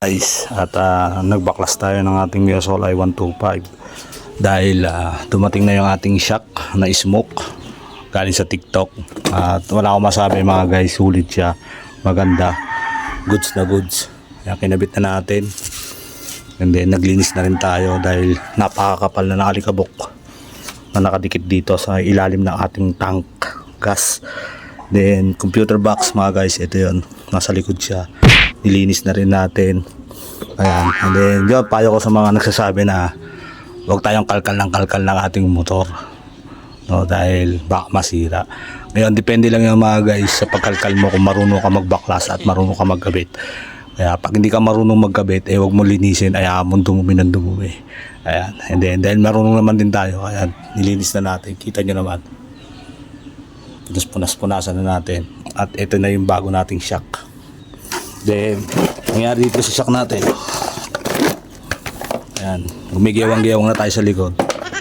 Guys, at nagbaklas tayo ng ating Yosol i125 dahil dumating na yung ating shock na smoke galing sa TikTok at wala akong masabi mga guys, sulit siya, maganda, goods na goods. Kaya kinabit na natin and then naglinis na rin tayo dahil napakakapal na alikabok na nakadikit dito sa ilalim ng ating tank gas. Then computer box mga guys, ito yun, nasa likod siya, nilinis na rin natin. Ayan, and then yun, payo ko sa mga nagsasabi na huwag tayong kalkal ng ating motor, no, dahil baka masira. Ngayon depende lang yung mga guys sa pagkalkal mo, kung marunong ka magbaklas at marunong ka magkabit. Kaya pag hindi ka marunong magkabit, huwag mo linisin, ayaw mo dumumi ng dumumi. Ayan, and then dahil marunong naman din tayo, ayan, nilinis na natin, kita nyo naman, punas-punasan na natin. At ito na yung bago nating shock. Then nangyari dito sa shock natin, ayan, gumigewang-gewang na tayo sa likod,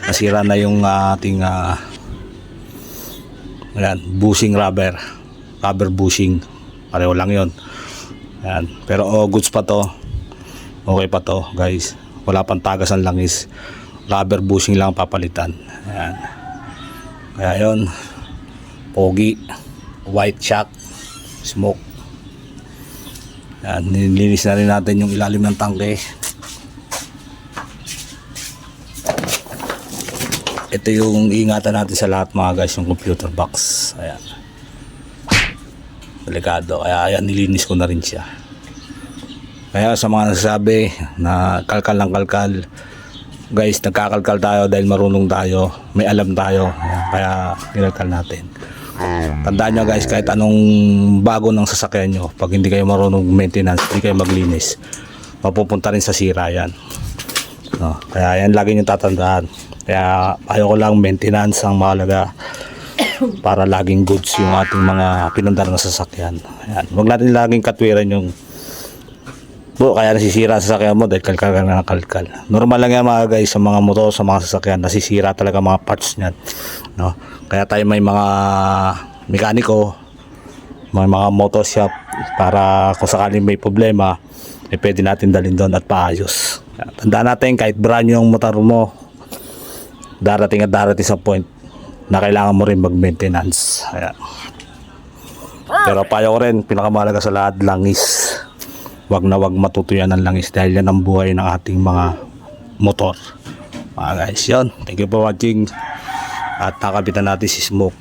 nasira na yung ating ayan, bushing, rubber bushing, pareho lang yon. Ayan, pero goods pa to, okay pa to guys, wala pang tagas ang langis, rubber bushing lang papalitan. Ayan, kaya yon, pogi, white shock, smoke. Ayan, nilinis na rin natin yung ilalim ng tangke. Ito yung iingatan natin sa lahat mga guys, yung computer box. Ayan, delikado, kaya ayan, nilinis ko na rin siya. Kaya sa mga nagsasabi na kalkal ng kalkal, guys, nagkakalkal tayo dahil marunong tayo, may alam tayo. Ayan, kaya kinalkal natin. Tandaan nyo guys, kahit anong bago ng sasakyan nyo, pag hindi kayo marunong maintenance, hindi kayo maglinis, mapupunta rin sa sira yan, no? Kaya yan lagi nyo tatandaan. Kaya ayaw ko lang, maintenance ang mahalaga para laging goods yung ating mga pinundar na sasakyan. Ayan, huwag natin laging katwiran yung kaya nasisira sa sasakyan mo dahil kalkal ka na kalkal. Normal lang yan mga guys, sa mga motor, sa mga sasakyan, nasisira talaga mga parts niyan, no? Kaya tayo may mga mekaniko, may mga motor shop, para kung sakaling may problema, pwede natin dalhin doon at paayos. Tandaan natin, kahit brand yung motor mo, darating sa point na kailangan mo rin mag-maintenance. Ayan. Pero payo ko rin, pinakamahalaga sa lahat, langis. Wag na wag matutuyan ng langis dahil yan ang buhay ng ating mga motor. Mga guys, yun, thank you for watching. At nakabitan natin si smoke,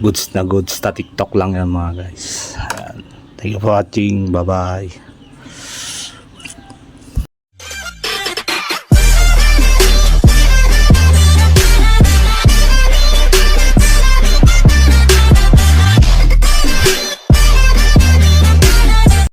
goods na goods, ta TikTok lang yan mga guys. Ayan. Thank you for watching, bye bye.